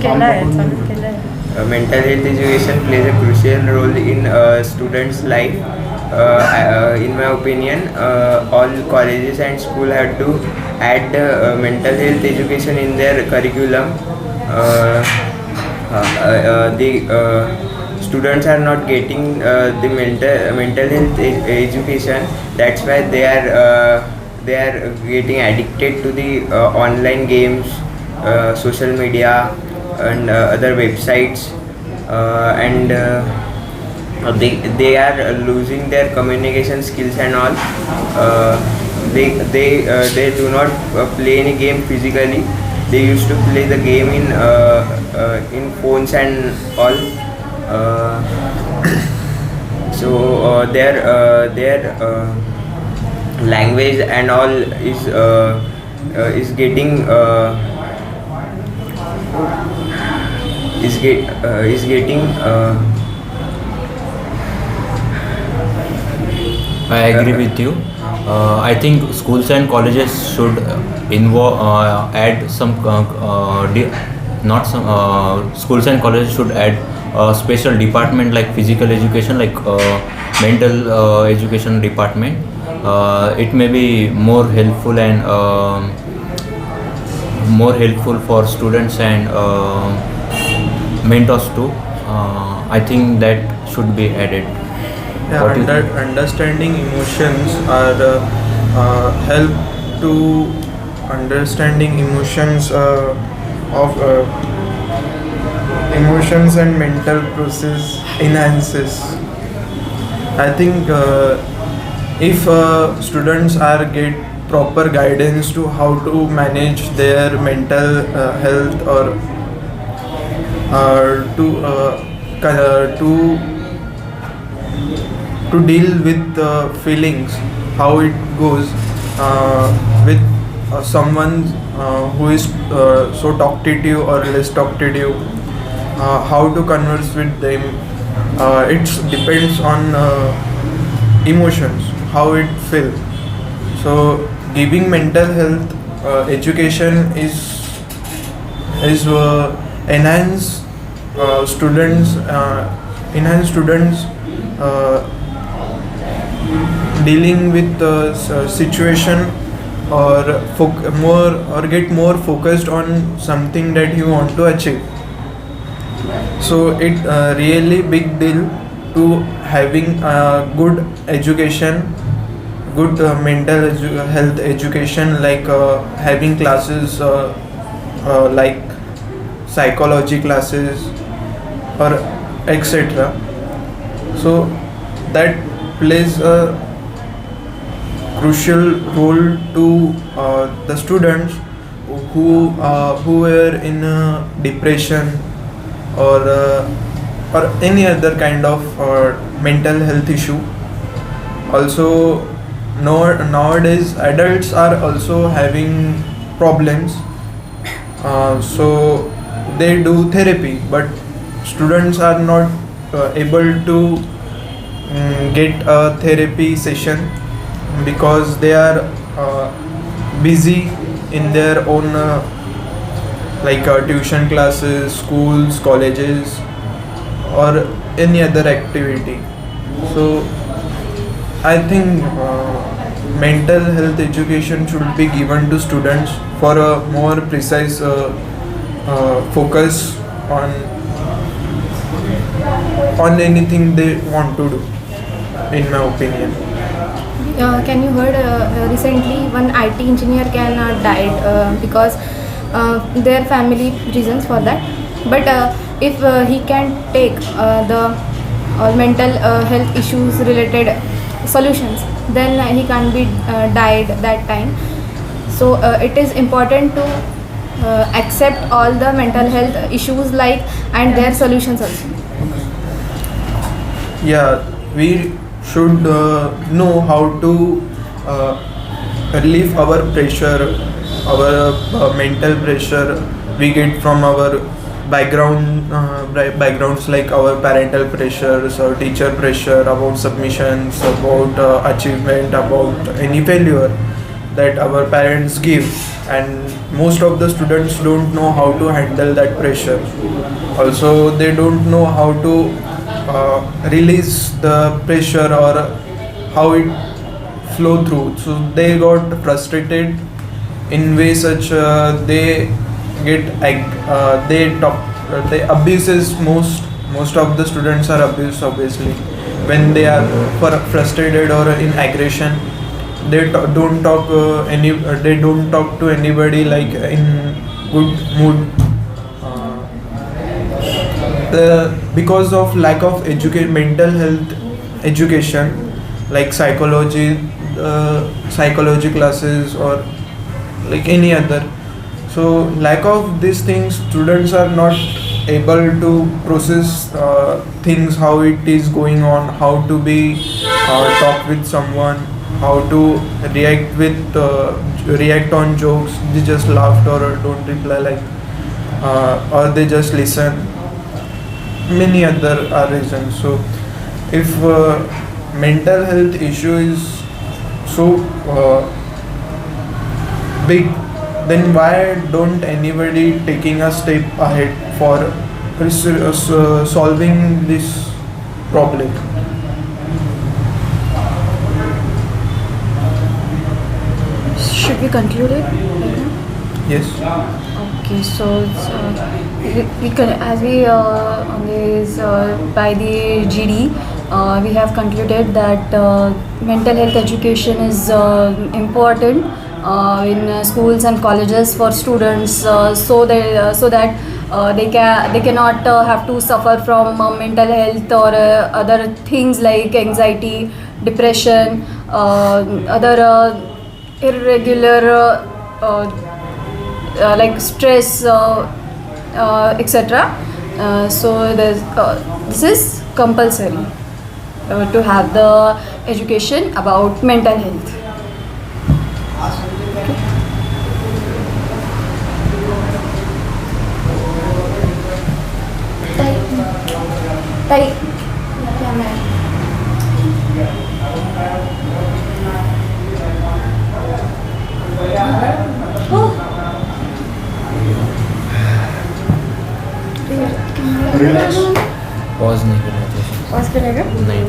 केला आहे चालू केलं आहे. Mental health education plays a crucial role in students' life. In my opinion, all colleges and school have to add mental health education in their curriculum. The students are not getting the mental health education. That's why they are getting addicted to the online games, social media, and other websites, and they are losing their communication skills and all. They do not play any game physically. They used to play the game in phones and all. So their language and all is getting is getting I agree with you. I think schools and colleges should add some not some schools and colleges should add a special department like physical education, like mental education department. It may be more helpful and more helpful for students and mentors too. I think that should be added. Yeah, What do you think? understanding emotions are help to understanding emotions of emotions and mental process enhances. I think if students are get proper guidance to how to manage their mental health or to deal with feelings, how it goes with someone who is so talkative or less talkative, how to converse with them. It depends on emotions, how it feels. So giving mental health education is enhance students dealing with the situation, or get more focused on something that you want to achieve. So it really big deal to having good education, good mental health education, like having classes like psychology classes or etc. So that plays a crucial role to the students who were in depression or any other kind of mental health issue. Also nowadays adults are also having problems, so they do therapy, but students are not able to get a therapy session because they are busy in their own like tuition classes, schools, colleges, or any other activity. So I think mental health education should be given to students for a more precise focus on anything they want to do, in my opinion. Can you heard recently one IT engineer died because their family reasons for that. But if he can take the mental health issues related solutions, then he can't be died that time. So it is important to accept all the mental health issues like and their solutions also. Yeah, we should know how to relieve our pressure, our mental pressure we get from our backgrounds, like our parental pressures or teacher pressure about submissions, about achievement, about any failure. that our parents give, and most of the students don't know how to handle that pressure. Also, they don't know how to release the pressure or how it flow through. So they got frustrated in way such they get they abuses. Most of the students are abused obviously when they are frustrated or in aggression. They don't talk they don't talk to anybody like in good mood. Because of lack of mental health education, like psychology classes or like any other. So lack of these things, students are not able to process things, how it is going on, how to be talk with someone, how to react on jokes. They just laughed or don't reply, like or they just listen. Many other are reasons. So if mental health issue is so big, then why don't anybody taking a step ahead for solving this problem? Should we conclude it? Yes. Okay, so it's, we can, as we on this by the GD, we have concluded that mental health education is important in schools and colleges for students, so that they cannot have to suffer from mental health or other things like anxiety, depression, other irregular like stress, etc. So this is compulsory to have the education about mental health. Tahi. Yeah, ma'am. Pause नहीं करना चाहिए pause करेगा? नहीं